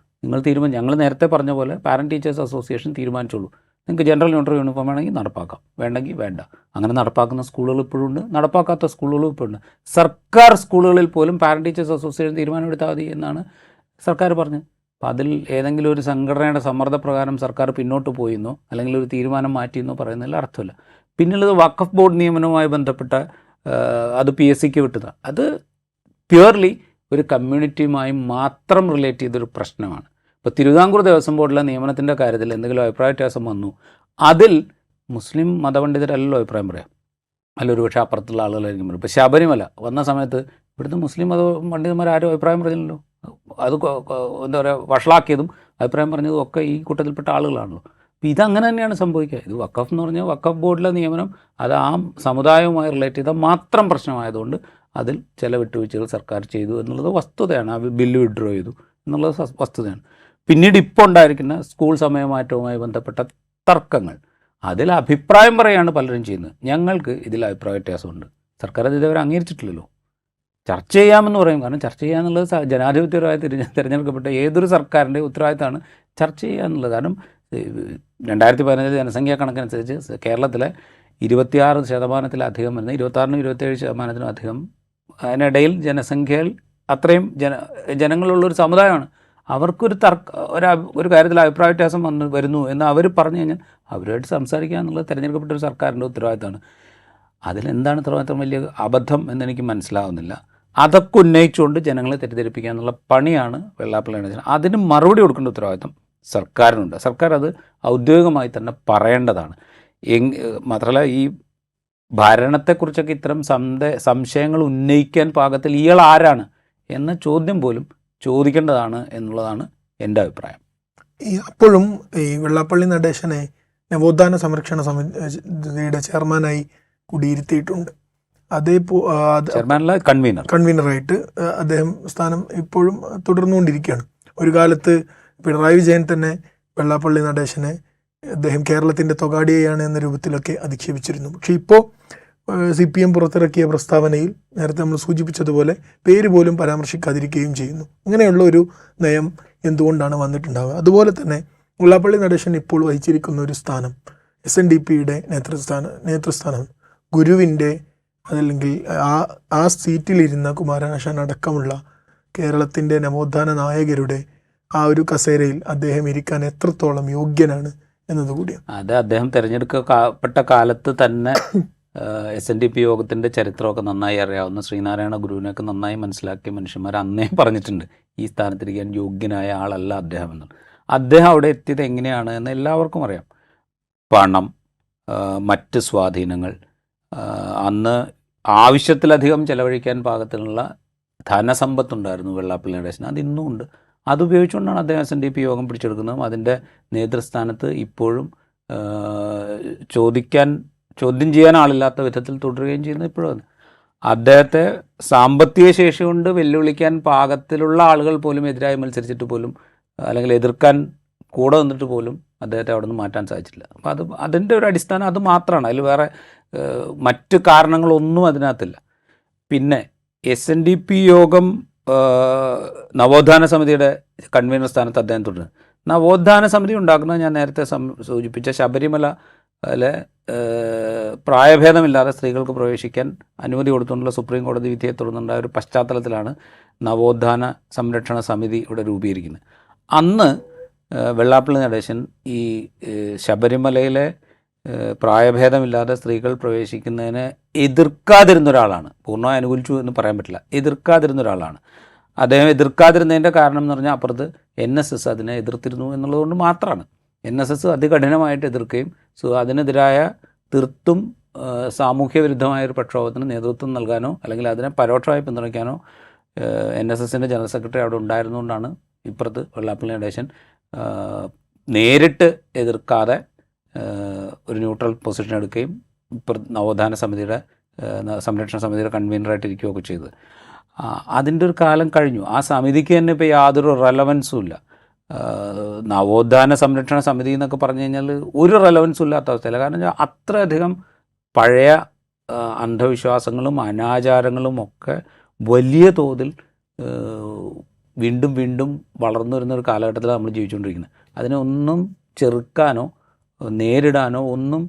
ഞങ്ങൾ നേരത്തെ പറഞ്ഞ പോലെ പാരൻറ്റ് ടീച്ചേഴ്സ് അസോസിയേഷൻ തീരുമാനിച്ചോളൂ, നിങ്ങൾക്ക് ജനറൽ ന്യൂട്രൽ യൂണിഫോം വേണമെങ്കിൽ നടപ്പാക്കാം, വേണ്ടെങ്കിൽ വേണ്ട. അങ്ങനെ നടപ്പാക്കുന്ന സ്കൂളുകൾ ഇപ്പോഴുണ്ട്, നടപ്പാക്കാത്ത സ്കൂളുകളും ഇപ്പോഴുണ്ട്. സർക്കാർ സ്കൂളുകളിൽ പോലും പാരൻറ്റ് ടീച്ചേഴ്സ് അസോസിയേഷൻ തീരുമാനം എടുത്താൽ മതി എന്നാണ് സർക്കാർ പറഞ്ഞത്. അപ്പോൾ അതിൽ ഏതെങ്കിലും ഒരു സംഘടനയുടെ സമ്മർദ്ദപ്രകാരം സർക്കാർ പിന്നോട്ട് പോയെന്നോ അല്ലെങ്കിൽ ഒരു തീരുമാനം മാറ്റിയെന്നോ പറയുന്നതിൽ അർത്ഥമില്ല. പിന്നുള്ളത് വഖഫ് ബോർഡ് നിയമനവുമായി ബന്ധപ്പെട്ട അത് PSCക്ക് വിട്ടതാണ്. അത് പ്യുവർലി ഒരു കമ്മ്യൂണിറ്റിയുമായി മാത്രം റിലേറ്റ് ചെയ്തൊരു പ്രശ്നമാണ്. ഇപ്പോൾ തിരുവിതാംകൂർ ദേവസ്വം ബോർഡിലെ നിയമനത്തിൻ്റെ കാര്യത്തിൽ എന്തെങ്കിലും അഭിപ്രായ വ്യത്യാസം വന്നു, അതിൽ മുസ്ലിം മതപണ്ഡിതരല്ലോ അഭിപ്രായം പറയാം, അല്ല ഒരുപക്ഷെ അപ്പുറത്തുള്ള ആളുകളായിരിക്കും പറയും. ഇപ്പോൾ ശബരിമല വന്ന സമയത്ത് ഇവിടുത്തെ മുസ്ലിം മതപണ്ഡിതന്മാരും അഭിപ്രായം പറഞ്ഞില്ലല്ലോ. അത് എന്താ പറയുക, വഷളാക്കിയതും അഭിപ്രായം പറഞ്ഞതും ഒക്കെ ഈ കൂട്ടത്തിൽപ്പെട്ട ആളുകളാണല്ലോ. അപ്പോൾ ഇതങ്ങനെ തന്നെയാണ് സംഭവിക്കുക. ഇത് വഖഫ് എന്ന് പറഞ്ഞാൽ വഖഫ് ബോർഡിലെ നിയമനം അത് ആ സമുദായവുമായി റിലേറ്റ് ചെയ്ത മാത്രം പ്രശ്നമായതുകൊണ്ട് അതിൽ ചില വിട്ടുവീഴ്ചകൾ സർക്കാർ ചെയ്തു എന്നുള്ളത് വസ്തുതയാണ്. ആ ബില്ല് വിഡ്രോ ചെയ്തു എന്നുള്ളത് വസ്തുതയാണ്. പിന്നീട് ഇപ്പോൾ ഉണ്ടായിരിക്കുന്ന സ്കൂൾ സമയമാറ്റവുമായി ബന്ധപ്പെട്ട തർക്കങ്ങൾ, അതിൽ അഭിപ്രായം പറയുകയാണ് പലരും ചെയ്യുന്നത്. ഞങ്ങൾക്ക് ഇതിൽ അഭിപ്രായ വ്യത്യാസമുണ്ട്. സർക്കാർ അത് ഇതേവരെ അംഗീകരിച്ചിട്ടില്ലല്ലോ. ചർച്ച ചെയ്യാമെന്ന് പറയും. കാരണം ചർച്ച ചെയ്യുക എന്നുള്ളത് ജനാധിപത്യപരമായി തിരഞ്ഞെടുക്കപ്പെട്ട ഏതൊരു സർക്കാരിൻ്റെ ഉത്തരവാദിത്തമാണ് ചർച്ച ചെയ്യുക എന്നുള്ളത്. കാരണം 2015 ജനസംഖ്യാ കണക്കനുസരിച്ച് കേരളത്തിലെ 26%-ലധികം വരുന്ന 26-27%-അധികം അതിനിടയിൽ ജനസംഖ്യയിൽ അത്രയും ജനങ്ങളുള്ളൊരു സമുദായമാണ്. അവർക്കൊരു ഒരു കാര്യത്തിൽ അഭിപ്രായ വ്യത്യാസം വരുന്നു എന്ന് അവർ പറഞ്ഞു കഴിഞ്ഞാൽ അവരുമായിട്ട് സംസാരിക്കുക എന്നുള്ളത് തിരഞ്ഞെടുക്കപ്പെട്ട ഒരു സർക്കാരിൻ്റെ ഉത്തരവാദിത്തമാണ്. അതിലെന്താണ് ഇത്രമാത്രം വലിയ അബദ്ധം എന്നെനിക്ക് മനസ്സിലാവുന്നില്ല. അതൊക്കെ ഉന്നയിച്ചുകൊണ്ട് ജനങ്ങളെ തെറ്റിദ്ധരിപ്പിക്കുക എന്നുള്ള പണിയാണ് വെള്ളാപ്പള്ളി നടേശൻ. അതിന് മറുപടി കൊടുക്കേണ്ട ഉത്തരവാദിത്തം സർക്കാരിനുണ്ട്. സർക്കാർ അത് ഔദ്യോഗികമായി തന്നെ പറയേണ്ടതാണ്. മാത്രമല്ല ഈ ഭരണത്തെക്കുറിച്ചൊക്കെ ഇത്തരം സംശയങ്ങൾ ഉന്നയിക്കാൻ പാകത്തിൽ ഇയാൾ ആരാണ് എന്ന ചോദ്യം പോലും ചോദിക്കേണ്ടതാണ് എന്നുള്ളതാണ് എൻ്റെ അഭിപ്രായം. അപ്പോഴും ഈ വെള്ളാപ്പള്ളി നടേശനെ നവോത്ഥാന സംരക്ഷണ സമിതിയുടെ ചെയർമാനായി കുടിയിരുത്തിയിട്ടുണ്ട്. ചെയർമാനല്ല കൺവീനറായിട്ട് അദ്ദേഹം സ്ഥാനം ഇപ്പോഴും തുടർന്നുകൊണ്ടിരിക്കുകയാണ്. ഒരു കാലത്ത് പിണറായി വിജയൻ തന്നെ വെള്ളാപ്പള്ളി നടേശനെ അദ്ദേഹം കേരളത്തിൻ്റെ തൊഗാഡിയയാണ് എന്ന രൂപത്തിലൊക്കെ അധിക്ഷേപിച്ചിരുന്നു. പക്ഷേ ഇപ്പോൾ CPM പുറത്തിറക്കിയ പ്രസ്താവനയിൽ നേരത്തെ നമ്മൾ സൂചിപ്പിച്ചതുപോലെ പേര് പോലും പരാമർശിക്കാതിരിക്കുകയും ചെയ്യുന്നു. അങ്ങനെയുള്ള ഒരു നയം എന്തുകൊണ്ടാണ് വന്നിട്ടുണ്ടാവുക? അതുപോലെ തന്നെ വെള്ളാപ്പള്ളി നടേശൻ ഇപ്പോൾ വഹിച്ചിരിക്കുന്ന ഒരു സ്ഥാനം SNDPയുടെ നേതൃസ്ഥാനം ഗുരുവിൻ്റെ, അതല്ലെങ്കിൽ ആ സീറ്റിലിരുന്ന കുമാരനാശാൻ അടക്കമുള്ള കേരളത്തിൻ്റെ നവോത്ഥാന നായകരുടെ ആ ഒരു കസേരയിൽ അദ്ദേഹം ഇരിക്കാൻ എത്രത്തോളം യോഗ്യനാണ് എന്നതുകൂടിയാണ്. അത് അദ്ദേഹം തിരഞ്ഞെടുക്കപ്പെട്ട കാലത്ത് തന്നെ SNDP യോഗത്തിൻ്റെ ചരിത്രമൊക്കെ നന്നായി അറിയാവുന്ന ശ്രീനാരായണ ഗുരുവിനെയൊക്കെ നന്നായി മനസ്സിലാക്കിയ മനുഷ്യന്മാർ അന്നേ പറഞ്ഞിട്ടുണ്ട് ഈ സ്ഥാനത്തിരിക്കാൻ യോഗ്യനായ ആളല്ല അദ്ദേഹം എന്ന്. അദ്ദേഹം അവിടെ എത്തിയത് എങ്ങനെയാണ് എന്ന് എല്ലാവർക്കും അറിയാം. പണം, മറ്റ് സ്വാധീനങ്ങൾ, അന്ന് ആവശ്യത്തിലധികം ചെലവഴിക്കാൻ പാകത്തിനുള്ള ധനസമ്പത്തുണ്ടായിരുന്നു വെള്ളാപ്പള്ളി നടേശന്. അതിന്നും ഉണ്ട്. അതുപയോഗിച്ചുകൊണ്ടാണ് അദ്ദേഹം SNDP യോഗം പിടിച്ചെടുക്കുന്നതും അതിൻ്റെ നേതൃസ്ഥാനത്ത് ഇപ്പോഴും ചോദ്യം ചെയ്യാൻ ആളില്ലാത്ത വിധത്തിൽ തുടരുകയും ചെയ്യുന്നത് ഇപ്പോഴും. അദ്ദേഹത്തെ സാമ്പത്തിക ശേഷി കൊണ്ട് വെല്ലുവിളിക്കാൻ പാകത്തിലുള്ള ആളുകൾ പോലും എതിരായി മത്സരിച്ചിട്ട് പോലും, അല്ലെങ്കിൽ എതിർക്കാൻ കൂടെ നിന്നിട്ട് പോലും അദ്ദേഹത്തെ അവിടെ നിന്ന് മാറ്റാൻ സാധിച്ചില്ല. അപ്പോൾ അതിൻ്റെ ഒരു അടിസ്ഥാനം അത് മാത്രമാണ്. അതിൽ വേറെ മറ്റ് കാരണങ്ങളൊന്നും അതിനകത്തില്ല. പിന്നെ SNDP യോഗം നവോത്ഥാന സമിതിയുടെ കൺവീനർ സ്ഥാനത്ത് അദ്ദേഹം തുടരുന്നത്. നവോത്ഥാന സമിതി ഉണ്ടാക്കുന്നത് ഞാൻ നേരത്തെ സൂചിപ്പിച്ച ശബരിമലയിലെ പ്രായഭേദമില്ലാതെ സ്ത്രീകൾക്ക് പ്രവേശിക്കാൻ അനുമതി കൊടുത്തുകൊണ്ടുള്ള സുപ്രീം കോടതി വിധിയെ തുടർന്നുണ്ടായ ഒരു പശ്ചാത്തലത്തിലാണ് നവോത്ഥാന സംരക്ഷണ സമിതി ഇവിടെ രൂപീകരിക്കുന്നത്. അന്ന് വെള്ളാപ്പള്ളി നടേശൻ ഈ ശബരിമലയിലെ പ്രായഭേദമില്ലാതെ സ്ത്രീകൾ പ്രവേശിക്കുന്നതിനെ എതിർക്കാതിരുന്ന ഒരാളാണ്. പൂർണ്ണമായി അനുകൂലിച്ചു എന്ന് പറയാൻ പറ്റില്ല, എതിർക്കാതിരുന്ന ഒരാളാണ്. അദ്ദേഹം എതിർക്കാതിരുന്നതിൻ്റെ കാരണം എന്ന് പറഞ്ഞാൽ അപ്പുറത്ത് NSS അതിനെ എതിർത്തിരുന്നു എന്നുള്ളതുകൊണ്ട് മാത്രമാണ്. NSS അതികഠിനമായിട്ട് എതിർക്കുകയും അതിനെതിരായ തീർത്തും സാമൂഹ്യ വിരുദ്ധമായൊരു പ്രക്ഷോഭത്തിന് നേതൃത്വം നൽകാനോ അല്ലെങ്കിൽ അതിനെ പരോക്ഷമായി പിന്തുണയ്ക്കാനോ NSSൻ്റെ ജനറൽ സെക്രട്ടറി അവിടെ ഉണ്ടായിരുന്നുകൊണ്ടാണ് ഇപ്പുറത്ത് വെള്ളാപ്പള്ളി നടേശൻ നേരിട്ട് എതിർക്കാതെ ഒരു ന്യൂട്രൽ പൊസിഷൻ എടുക്കുകയും നവോത്ഥാന സമിതിയുടെ സംരക്ഷണ സമിതിയുടെ കൺവീനറായിട്ട് ഇരിക്കുകയൊക്കെ ചെയ്തത്. അതിൻ്റെ ഒരു കാലം കഴിഞ്ഞു. ആ സമിതിക്ക് തന്നെ ഇപ്പോൾ യാതൊരു റെലവൻസും ഇല്ല. നവോത്ഥാന സംരക്ഷണ സമിതി എന്നൊക്കെ പറഞ്ഞു കഴിഞ്ഞാൽ ഒരു റെലവൻസും ഇല്ലാത്ത അവസ്ഥയില്ല. കാരണം അത്രയധികം പഴയ അന്ധവിശ്വാസങ്ങളും അനാചാരങ്ങളും ഒക്കെ വലിയ തോതിൽ വീണ്ടും വീണ്ടും വളർന്നു വരുന്നൊരു കാലഘട്ടത്തിലാണ് നമ്മൾ ജീവിച്ചുകൊണ്ടിരിക്കുന്നത്. അതിനെ ഒന്നും ചെറുക്കാനോ നേരിടാനോ ഒന്നും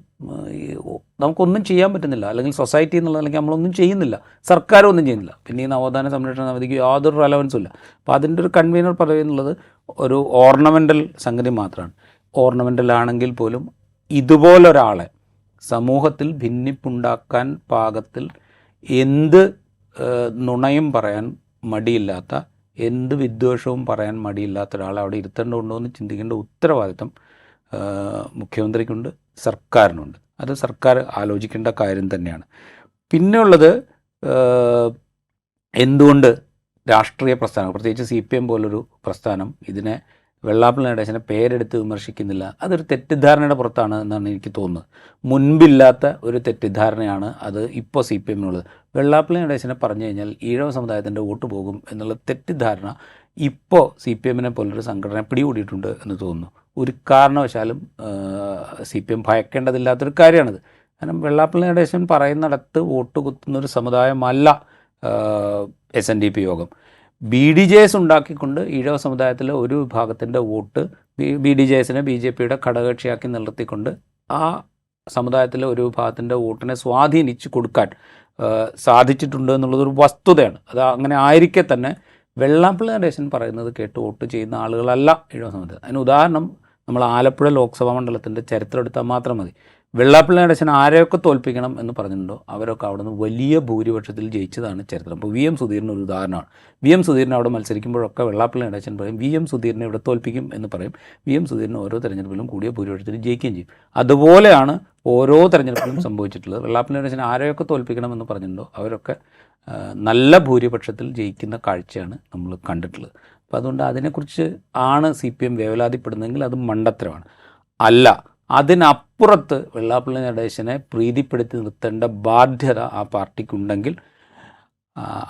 നമുക്കൊന്നും ചെയ്യാൻ പറ്റുന്നില്ല. അല്ലെങ്കിൽ സൊസൈറ്റി എന്നുള്ളത്, അല്ലെങ്കിൽ നമ്മളൊന്നും ചെയ്യുന്നില്ല, സർക്കാരൊന്നും ചെയ്യുന്നില്ല. പിന്നെ ഈ നവോത്ഥാന സംരക്ഷണ സമിതിക്ക് യാതൊരു റെലവൻസും ഇല്ല. അപ്പോൾ അതിൻ്റെ ഒരു കൺവീനർ പദവി എന്നുള്ളത് ഒരു ഓർണമെൻ്റൽ സംഗതി മാത്രമാണ്. ഓർണമെൻ്റൽ ആണെങ്കിൽ പോലും ഇതുപോലൊരാളെ സമൂഹത്തിൽ ഭിന്നിപ്പുണ്ടാക്കാൻ പാകത്തിൽ എന്ത് നുണയും പറയാൻ മടിയില്ലാത്ത, എന്ത് വിദ്വേഷവും പറയാൻ മടിയില്ലാത്ത ഒരാളെ അവിടെ ഇരുത്തേണ്ടതുണ്ടോ എന്ന് ചിന്തിക്കേണ്ട ഉത്തരവാദിത്തം മുഖ്യമന്ത്രിക്കുണ്ട്, സർക്കാരിനുണ്ട്. അത് സർക്കാർ ആലോചിക്കേണ്ട കാര്യം തന്നെയാണ്. പിന്നെയുള്ളത്, എന്തുകൊണ്ട് രാഷ്ട്രീയ പ്രസ്ഥാനം, പ്രത്യേകിച്ച് CPM പോലൊരു പ്രസ്ഥാനം ഇതിനെ വെള്ളാപ്പള്ളി നടേശനെ പേരെടുത്ത് വിമർശിക്കുന്നില്ല? അതൊരു തെറ്റിദ്ധാരണയുടെ പുറത്താണ് എന്നാണ് എനിക്ക് തോന്നുന്നത്. മുൻപില്ലാത്ത ഒരു തെറ്റിദ്ധാരണയാണ് അത് ഇപ്പോൾ CPMനുള്ളത്. വെള്ളാപ്പള്ളി നടേശനെ പറഞ്ഞു കഴിഞ്ഞാൽ ഈഴവ സമുദായത്തിൻ്റെ വോട്ട് പോകും എന്നുള്ള തെറ്റിദ്ധാരണ ഇപ്പോൾ CPMനെ പോലൊരു സംഘടന പിടികൂടിയിട്ടുണ്ട് എന്ന് തോന്നുന്നു. ഒരു കാരണവശാലും CPM ഭയക്കേണ്ടതില്ലാത്തൊരു കാര്യമാണിത്. കാരണം വെള്ളാപ്പള്ളി നടേശൻ പറയുന്നിടത്ത് വോട്ട് കുത്തുന്നൊരു സമുദായമല്ല SNDP യോഗം. BDJS ഉണ്ടാക്കിക്കൊണ്ട് ഈഴവ സമുദായത്തിലെ ഒരു വിഭാഗത്തിൻ്റെ വോട്ട് BDJSനെ BJPയുടെ ഘടകകക്ഷിയാക്കി നിർത്തിക്കൊണ്ട് ആ സമുദായത്തിലെ ഒരു വിഭാഗത്തിൻ്റെ വോട്ടിനെ സ്വാധീനിച്ച് കൊടുക്കാൻ സാധിച്ചിട്ടുണ്ട് എന്നുള്ളതൊരു വസ്തുതയാണ്. അത് അങ്ങനെ ആയിരിക്കെ തന്നെ വെള്ളാപ്പള്ളി നടേശൻ പറയുന്നത് കേട്ട് വോട്ട് ചെയ്യുന്ന ആളുകളല്ല ഈഴവ സമുദായം. അതിന് ഉദാഹരണം നമ്മൾ ആലപ്പുഴ ലോക്സഭാ മണ്ഡലത്തിൻ്റെ ചരിത്രം എടുത്താൽ മാത്രം മതി. വെള്ളാപ്പള്ളി നടേശൻ ആരെയൊക്കെ തോൽപ്പിക്കണം എന്ന് പറഞ്ഞിട്ടുണ്ടോ അവരൊക്കെ അവിടെ നിന്ന് വലിയ ഭൂരിപക്ഷത്തിൽ ജയിച്ചതാണ് ചരിത്രം. അപ്പോൾ VM സുധീരൻ ഒരു ഉദാഹരണമാണ്. VM സുധീരൻ അവിടെ മത്സരിക്കുമ്പോഴൊക്കെ വെള്ളാപ്പള്ളി നടേശൻ പറയും VM സുധീരനെ ഇവിടെ തോൽപ്പിക്കും എന്ന് പറയും. VM സുധീരൻ ഓരോ തെരഞ്ഞെടുപ്പിലും കൂടിയ ഭൂരിപക്ഷത്തിൽ ജയിക്കുകയും ചെയ്യും. അതുപോലെയാണ് ഓരോ തെരഞ്ഞെടുപ്പിലും സംഭവിച്ചിട്ടുള്ളത്. വെള്ളാപ്പള്ളി നടേശൻ ആരെയൊക്കെ തോൽപ്പിക്കണം എന്ന് പറഞ്ഞിട്ടുണ്ടോ അവരൊക്കെ നല്ല ഭൂരിപക്ഷത്തിൽ ജയിക്കുന്ന കാഴ്ചയാണ് നമ്മൾ കണ്ടിട്ടുള്ളത്. അപ്പോൾ അതുകൊണ്ട് അതിനെക്കുറിച്ച് ആണ് CPM വേവലാതിപ്പെടുന്നതെങ്കിൽ അത് മണ്ടത്തരമാണ്. അല്ല, അതിനപ്പുറത്ത് വെള്ളാപ്പള്ളി നടേശനെ പ്രീതിപ്പെടുത്തി നിർത്തേണ്ട ബാധ്യത ആ പാർട്ടിക്കുണ്ടെങ്കിൽ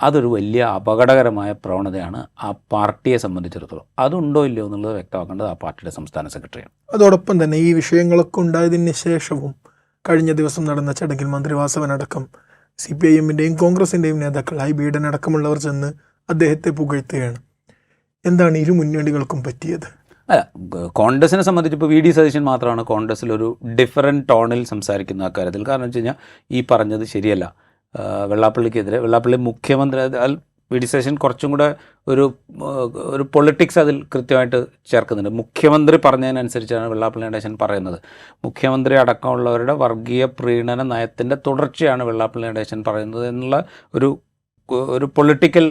അതൊരു വലിയ അപകടകരമായ പ്രവണതയാണ് ആ പാർട്ടിയെ സംബന്ധിച്ചിടത്തോളം. അതുണ്ടോ ഇല്ലയോ എന്നുള്ളത് വ്യക്തമാക്കേണ്ടത് ആ പാർട്ടിയുടെ സംസ്ഥാന സെക്രട്ടറിയാണ്. അതോടൊപ്പം തന്നെ ഈ വിഷയങ്ങളൊക്കെ ഉണ്ടായതിന് ശേഷവും കഴിഞ്ഞ ദിവസം നടന്ന ചടങ്ങിൽ മന്ത്രി വാസവനടക്കം CPIM-ൻ്റെയും കോൺഗ്രസിൻ്റെയും നേതാക്കൾ ബീഡൻ അടക്കമുള്ളവർ ചെന്ന് അദ്ദേഹത്തെ പുകഴ്ത്തുകയാണ്. എന്താണ് ഇരു മുന്നണികൾക്കും പറ്റിയത്? അല്ല, കോൺഗ്രസിനെ സംബന്ധിച്ച് ഇപ്പോൾ VD സതീശൻ മാത്രമാണ് കോൺഗ്രസ്സിലൊരു ഡിഫറൻറ്റ് ടോണിൽ സംസാരിക്കുന്ന അക്കാര്യത്തിൽ. കാരണം വെച്ച് കഴിഞ്ഞാൽ ഈ പറഞ്ഞത് ശരിയല്ല. വെള്ളാപ്പള്ളിക്കെതിരെ വെള്ളാപ്പള്ളി മുഖ്യമന്ത്രി VD സതീശൻ കുറച്ചും കൂടെ ഒരു പൊളിറ്റിക്സ് അതിൽ കൃത്യമായിട്ട് ചേർക്കുന്നുണ്ട്. മുഖ്യമന്ത്രി പറഞ്ഞതിനനുസരിച്ചാണ് വെള്ളാപ്പള്ളി നടേശൻ പറയുന്നത്. മുഖ്യമന്ത്രി അടക്കമുള്ളവരുടെ വർഗീയ പ്രീണന നയത്തിൻ്റെ തുടർച്ചയാണ് വെള്ളാപ്പള്ളി നടേശൻ പറയുന്നത് എന്നുള്ള ഒരു പൊളിറ്റിക്കൽ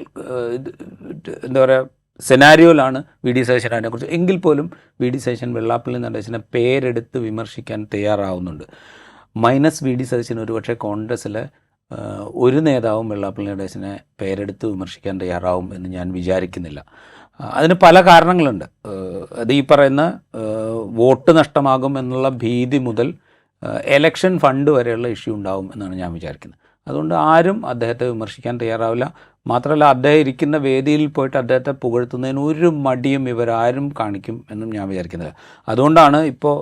എന്താ പറയുക സെനാരിയോയിലാണ് VD സതീശൻ അതിനെക്കുറിച്ച്. എങ്കിൽ പോലും VD സതീശൻ വെള്ളാപ്പള്ളി നടേശനെ പേരെടുത്ത് വിമർശിക്കാൻ തയ്യാറാവുന്നുണ്ട്. മൈനസ് VD സതീശൻ ഒരുപക്ഷെ കോൺഗ്രസ്സിലെ ഒരു നേതാവും വെള്ളാപ്പള്ളി നടേശനെ പേരെടുത്ത് വിമർശിക്കാൻ തയ്യാറാവും എന്ന് ഞാൻ വിചാരിക്കുന്നില്ല. അതിന് പല കാരണങ്ങളുണ്ട്. അത് ഈ പറയുന്ന വോട്ട് നഷ്ടമാകും എന്നുള്ള ഭീതി മുതൽ എലക്ഷൻ ഫണ്ട് വരെയുള്ള ഇഷ്യൂ ഉണ്ടാവും എന്നാണ് ഞാൻ വിചാരിക്കുന്നത്. അതുകൊണ്ട് ആരും അദ്ദേഹത്തെ വിമർശിക്കാൻ തയ്യാറാവില്ല. മാത്രമല്ല, അദ്ദേഹം ഇരിക്കുന്ന വേദിയിൽ പോയിട്ട് അദ്ദേഹത്തെ പുകഴ്ത്തുന്നതിന് ഒരു മടിയും ഇവരാരും കാണിക്കും എന്നും ഞാൻ വിചാരിക്കുന്നില്ല. അതുകൊണ്ടാണ് ഇപ്പോൾ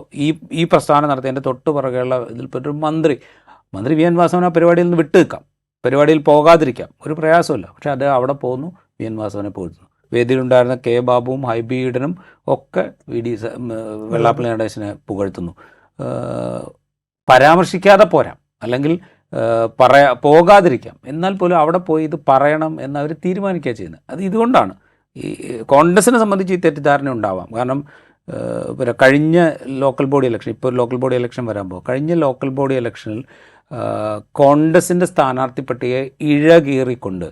ഈ പ്രസ്ഥാനം നടത്തിയതിൻ്റെ തൊട്ട് പുറകെയുള്ള ഇതിൽപ്പെട്ടൊരു മന്ത്രി VN വാസവൻ ആ പരിപാടിയിൽ നിന്ന് വിട്ടു നിൽക്കാം, പരിപാടിയിൽ പോകാതിരിക്കാം, ഒരു പ്രയാസമില്ല. പക്ഷേ അദ്ദേഹം അവിടെ പോകുന്നു, VN വാസവനെ പുകഴ്ത്തുന്നു. വേദിയിലുണ്ടായിരുന്ന K ബാബുവും ഹൈബി ഈഡനും ഒക്കെ വെള്ളാപ്പള്ളി നടേശനെ പുകഴ്ത്തുന്നു. പരാമർശിക്കാതെ പോരാം, അല്ലെങ്കിൽ പോകാതിരിക്കാം, എന്നാൽ പോലും അവിടെ പോയി ഇത് പറയണം എന്നവർ തീരുമാനിക്കുക ചെയ്യുന്നത്. അത് ഇതുകൊണ്ടാണ്. ഈ കോൺഗ്രസിനെ സംബന്ധിച്ച് ഈ തെറ്റിദ്ധാരണ ഉണ്ടാവാം. കാരണം കഴിഞ്ഞ ലോക്കൽ ബോഡി ഇലക്ഷൻ, ഇപ്പോൾ ലോക്കൽ ബോഡി ഇലക്ഷൻ വരാൻ പോകും. കഴിഞ്ഞ ലോക്കൽ ബോഡി ഇലക്ഷനിൽ കോൺഗ്രസിൻ്റെ സ്ഥാനാർത്ഥി പട്ടികയെ ഇഴകീറിക്കൊണ്ട്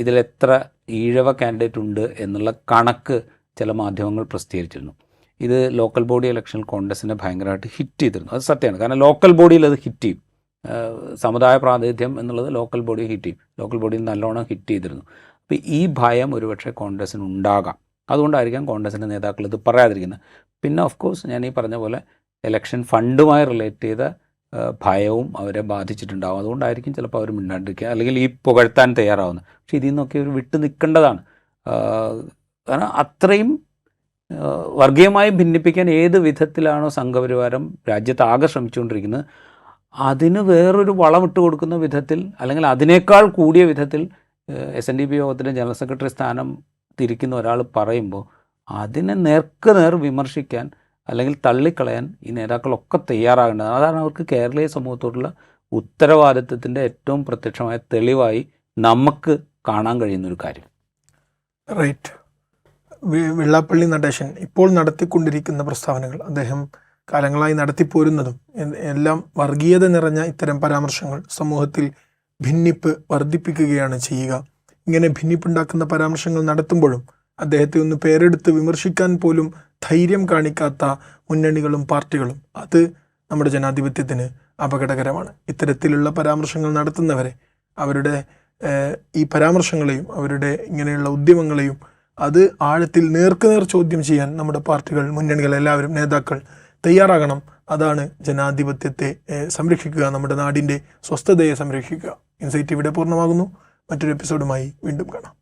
ഇതിലെത്ര ഈഴവ കാൻഡിഡേറ്റ് ഉണ്ട് എന്നുള്ള കണക്ക് ചില മാധ്യമങ്ങൾ പ്രസിദ്ധീകരിച്ചിരുന്നു. ഇത് ലോക്കൽ ബോഡി ഇലക്ഷനിൽ കോൺഗ്രസിനെ ഭയങ്കരമായിട്ട് ഹിറ്റ് ചെയ്തിരുന്നു. അത് സത്യമാണ്. കാരണം ലോക്കൽ ബോഡിയിൽ അത് ഹിറ്റ് ചെയ്യും. സമുദായ പ്രാതിനിധ്യം എന്നുള്ളത് ലോക്കൽ ബോഡി ഹിറ്റ് ചെയ്യും. ലോക്കൽ ബോഡിയിൽ നല്ലോണം ഹിറ്റ് ചെയ്തിരുന്നു. അപ്പോൾ ഈ ഭയം ഒരുപക്ഷെ കോൺഗ്രസിന് ഉണ്ടാകാം. അതുകൊണ്ടായിരിക്കാം കോൺഗ്രസിൻ്റെ നേതാക്കൾ ഇത് പറയാതിരിക്കുന്നത്. പിന്നെ ഓഫ് കോഴ്സ് ഞാൻ ഈ പറഞ്ഞ പോലെ ഇലക്ഷൻ ഫണ്ടുമായി റിലേറ്റ് ചെയ്ത ഭയവും അവരെ ബാധിച്ചിട്ടുണ്ടാകും. അതുകൊണ്ടായിരിക്കും ചിലപ്പോൾ അവർ മിണ്ടാണ്ടിരിക്കുക, അല്ലെങ്കിൽ ഈ പുകഴ്ത്താൻ തയ്യാറാവുന്നത്. പക്ഷേ ഇതിൽ നിന്നൊക്കെ ഒരു വിട്ടു നിൽക്കേണ്ടതാണ്. കാരണം അത്രയും വർഗീയമായി ഭിന്നിപ്പിക്കാൻ ഏത് വിധത്തിലാണോ സംഘപരിവാരം രാജ്യത്താകെ ശ്രമിച്ചുകൊണ്ടിരിക്കുന്നത്, അതിന് വേറൊരു വളമിട്ട് കൊടുക്കുന്ന വിധത്തിൽ, അല്ലെങ്കിൽ അതിനേക്കാൾ കൂടിയ വിധത്തിൽ SNDP യോഗത്തിൻ്റെ ജനറൽ സെക്രട്ടറി സ്ഥാനം തിരിക്കുന്ന ഒരാൾ പറയുമ്പോൾ അതിനെ നേർക്കുനേർ വിമർശിക്കാൻ അല്ലെങ്കിൽ തള്ളിക്കളയാൻ ഈ നേതാക്കളൊക്കെ തയ്യാറാകേണ്ടതാണ്. അതാണ് അവർക്ക് കേരളീയ സമൂഹത്തോടുള്ള ഉത്തരവാദിത്വത്തിൻ്റെ ഏറ്റവും പ്രത്യക്ഷമായ തെളിവായി നമുക്ക് കാണാൻ കഴിയുന്നൊരു കാര്യം. റൈറ്റ്. വെള്ളാപ്പള്ളി നടേശൻ ഇപ്പോൾ നടത്തിക്കൊണ്ടിരിക്കുന്ന പ്രസ്താവനകൾ, അദ്ദേഹം കാലങ്ങളായി നടത്തിപ്പോരുന്നതും എല്ലാം വർഗീയത നിറഞ്ഞ ഇത്തരം പരാമർശങ്ങൾ സമൂഹത്തിൽ ഭിന്നിപ്പ് വർദ്ധിപ്പിക്കുകയാണ് ചെയ്യുക. ഇങ്ങനെ ഭിന്നിപ്പുണ്ടാക്കുന്ന പരാമർശങ്ങൾ നടത്തുമ്പോഴും അദ്ദേഹത്തെ ഒന്ന് പേരെടുത്ത് വിമർശിക്കാൻ പോലും ധൈര്യം കാണിക്കാത്ത മുന്നണികളും പാർട്ടികളും, അത് നമ്മുടെ ജനാധിപത്യത്തിന് അപകടകരമാണ്. ഇത്തരത്തിലുള്ള പരാമർശങ്ങൾ നടത്തുന്നവരെ, അവരുടെ ഈ പരാമർശങ്ങളെയും അവരുടെ ഇങ്ങനെയുള്ള ഉദ്യമങ്ങളെയും അത് ആഴത്തിൽ നേർക്കുനേർ ചോദ്യം ചെയ്യാൻ നമ്മുടെ പാർട്ടികൾ, മുന്നണികൾ, എല്ലാവരും, നേതാക്കൾ തയ്യാറാകണം. അതാണ് ജനാധിപത്യത്തെ സംരക്ഷിക്കുക, നമ്മുടെ നാടിൻ്റെ സ്വസ്ഥതയെ സംരക്ഷിക്കുക. ഇൻസൈറ്റ് ഇവിടെ പൂർണ്ണമാകുന്നു. മറ്റൊരു എപ്പിസോഡുമായി വീണ്ടും കാണാം.